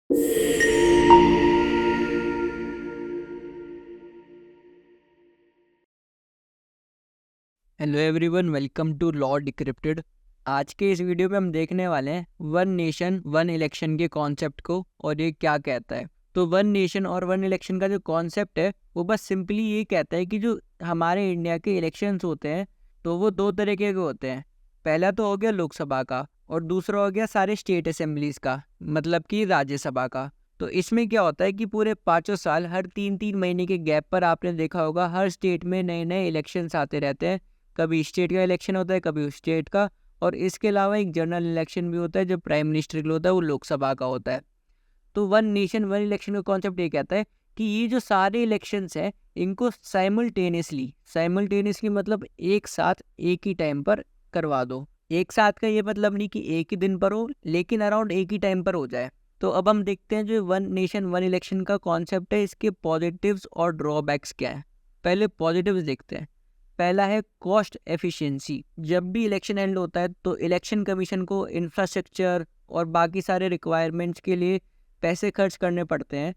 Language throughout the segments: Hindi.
Hello everyone, welcome to law decrypted. आज के इस वीडियो में हम देखने वाले हैं वन नेशन वन इलेक्शन के कॉन्सेप्ट को और ये क्या कहता है। तो वन नेशन और वन इलेक्शन का जो कॉन्सेप्ट है वो बस सिंपली ये कहता है कि जो हमारे इंडिया के इलेक्शंस होते हैं तो वो दो तरीके के होते हैं। पहला तो हो गया लोकसभा का और दूसरा हो गया सारे स्टेट असेंबलीज़ का, मतलब कि राज्यसभा का। तो इसमें क्या होता है कि पूरे 5 साल हर 3-3 महीने के गैप पर आपने देखा होगा हर स्टेट में नए नए इलेक्शंस आते रहते हैं। कभी स्टेट का इलेक्शन होता है, कभी उस स्टेट का, और इसके अलावा एक जनरल इलेक्शन भी होता है जो प्राइम मिनिस्टर के लिए होता है, वो लोकसभा का होता है। तो वन नेशन वन इलेक्शन का कॉन्सेप्ट ये कहता है कि ये जो सारे इलेक्शंस हैं इनको साइमल्टेनियसली मतलब एक साथ एक ही टाइम पर करवा दो। एक साथ का ये मतलब नहीं कि एक ही दिन पर हो, लेकिन अराउंड एक ही टाइम पर हो जाए। तो अब हम देखते हैं जो वन नेशन वन इलेक्शन का कॉन्सेप्ट है इसके पॉजिटिव्स और ड्रॉबैक्स क्या है। पहले पॉजिटिव्स देखते हैं। पहला है कॉस्ट एफिशिएंसी। जब भी इलेक्शन एंड होता है तो इलेक्शन कमीशन को इंफ्रास्ट्रक्चर और बाकी सारे रिक्वायरमेंट्स के लिए पैसे खर्च करने पड़ते हैं।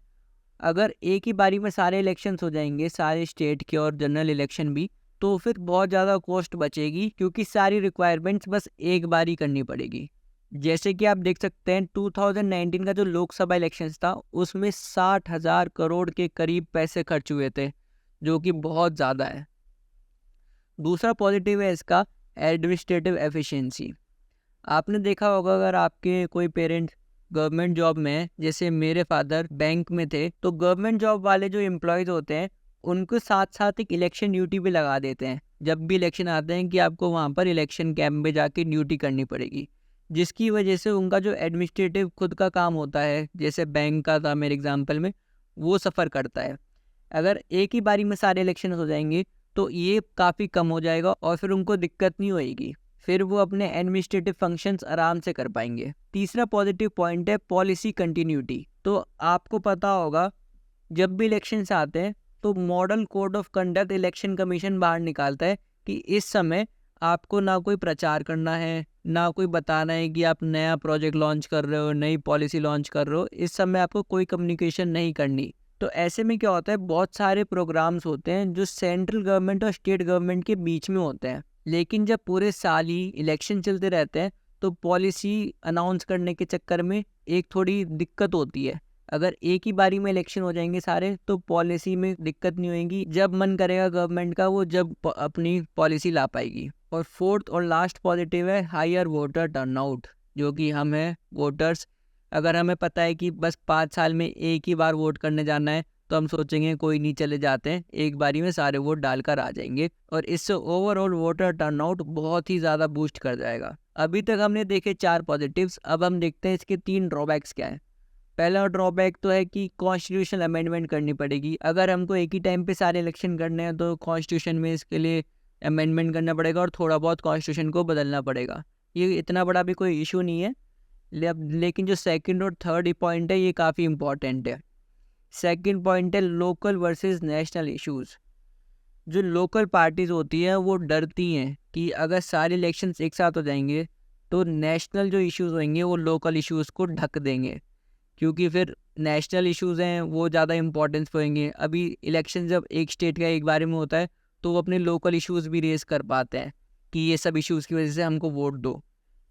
अगर एक ही बारी में सारे इलेक्शंस हो जाएंगे, सारे स्टेट के और जनरल इलेक्शन भी, तो फिर बहुत ज़्यादा कॉस्ट बचेगी क्योंकि सारी रिक्वायरमेंट्स बस एक बार ही करनी पड़ेगी। जैसे कि आप देख सकते हैं 2019 का जो लोकसभा इलेक्शंस था उसमें 60,000 करोड़ के करीब पैसे खर्च हुए थे, जो कि बहुत ज़्यादा है। दूसरा पॉजिटिव है इसका एडमिनिस्ट्रेटिव एफिशिएंसी। आपने देखा होगा अगर आपके कोई पेरेंट गवर्नमेंट जॉब में है, जैसे मेरे फादर बैंक में थे, तो गवर्नमेंट जॉब वाले जो एम्प्लॉयज़ होते हैं उनको साथ साथ एक इलेक्शन ड्यूटी भी लगा देते हैं। जब भी इलेक्शन आते हैं कि आपको वहाँ पर इलेक्शन कैंप में जाके ड्यूटी करनी पड़ेगी, जिसकी वजह से उनका जो एडमिनिस्ट्रेटिव खुद का काम होता है, जैसे बैंक का था मेरे एग्जाम्पल में, वो सफ़र करता है। अगर एक ही बारी में सारे इलेक्शन हो जाएंगे तो ये काफ़ी कम हो जाएगा और फिर उनको दिक्कत नहीं होएगी, फिर वो अपने एडमिनिस्ट्रेटिव फंक्शंस आराम से कर पाएंगे। तीसरा पॉजिटिव पॉइंट है पॉलिसी कंटिन्यूटी। तो आपको पता होगा जब भी इलेक्शंस आते हैं तो model code of conduct election commission बाहर निकालता है कि इस समय आपको ना कोई प्रचार करना है, ना कोई बताना है कि आप नया प्रोजेक्ट लॉन्च कर रहे हो, नई पॉलिसी लॉन्च कर रहे हो। इस समय आपको कोई कम्युनिकेशन नहीं करनी। तो ऐसे में क्या होता है, बहुत सारे प्रोग्राम्स होते हैं जो सेंट्रल गवर्नमेंट और स्टेट गवर्नमेंट के बीच में होते हैं, लेकिन जब पूरे साल ही इलेक्शन चलते रहते हैं तो पॉलिसी अनाउंस करने के चक्कर में एक थोड़ी दिक्कत होती है। अगर एक ही बारी में इलेक्शन हो जाएंगे सारे तो पॉलिसी में दिक्कत नहीं होगी, जब मन करेगा गवर्नमेंट का वो जब अपनी पॉलिसी ला पाएगी। और फोर्थ और लास्ट पॉजिटिव है हायर वोटर टर्नआउट, जो कि हम हैं वोटर्स। अगर हमें पता है कि बस 5 साल में एक ही बार वोट करने जाना है तो हम सोचेंगे कोई नहीं, चले जाते हैं, एक बारी में सारे वोट डालकर आ जाएंगे, और इससे ओवरऑल वोटर टर्नआउट बहुत ही ज़्यादा बूस्ट कर जाएगा। अभी तक हमने देखे 4 पॉजिटिव्स, अब हम देखते हैं इसके 3 ड्रॉबैक्स क्या हैं। पहला ड्रॉबैक तो है कि कॉन्स्टिट्यूशनल अमेंडमेंट करनी पड़ेगी। अगर हमको एक ही टाइम पे सारे इलेक्शन करने हैं तो कॉन्स्टिट्यूशन में इसके लिए अमेंडमेंट करना पड़ेगा और थोड़ा बहुत कॉन्स्टिट्यूशन को बदलना पड़ेगा। ये इतना बड़ा भी कोई इशू नहीं है। लेकिन जो सेकंड और थर्ड पॉइंट है ये काफ़ी इंपॉर्टेंट है। सेकंड पॉइंट है लोकल वर्सेस नेशनल इश्यूज़। जो लोकल पार्टीज़ होती हैं वो डरती हैं कि अगर सारे इलेक्शंस एक साथ हो जाएंगे तो नेशनल जो इश्यूज़ होंगे वो लोकल इश्यूज़ को ढक देंगे, क्योंकि फिर नेशनल इश्यूज़ हैं वो ज़्यादा इंपॉर्टेंस होंगे। अभी इलेक्शन जब एक स्टेट का एक बारे में होता है तो वो अपने लोकल इश्यूज़ भी रेज़ कर पाते हैं कि ये सब इश्यूज़ की वजह से हमको वोट दो।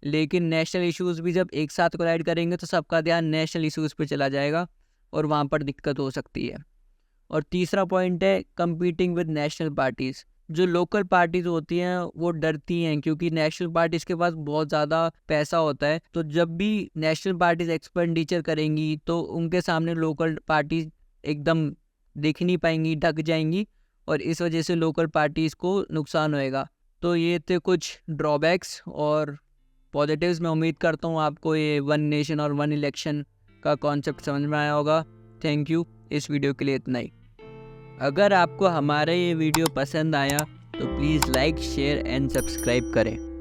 लेकिन नेशनल इश्यूज़ भी जब एक साथ कोलाइड करेंगे तो सबका ध्यान नेशनल इश्यूज़ पे चला जाएगा और वहाँ पर दिक्कत हो सकती है। और तीसरा पॉइंट है कंपीटिंग विद नेशनल पार्टीज़। जो लोकल पार्टीज़ होती हैं वो डरती हैं क्योंकि नेशनल पार्टीज़ के पास बहुत ज़्यादा पैसा होता है, तो जब भी नेशनल पार्टीज़ एक्सपेंडिचर करेंगी तो उनके सामने लोकल पार्टीज़ एकदम दिख नहीं पाएंगी, ढक जाएंगी, और इस वजह से लोकल पार्टीज़ को नुकसान होएगा। तो ये थे कुछ ड्रॉबैक्स और पॉजिटिव्स। मैं उम्मीद करता हूँ आपको ये वन नेशन और वन इलेक्शन का कॉन्सेप्ट समझ में आया होगा। थैंक यू, इस वीडियो के लिए इतना ही। अगर आपको हमारा ये वीडियो पसंद आया तो please like share and subscribe करें।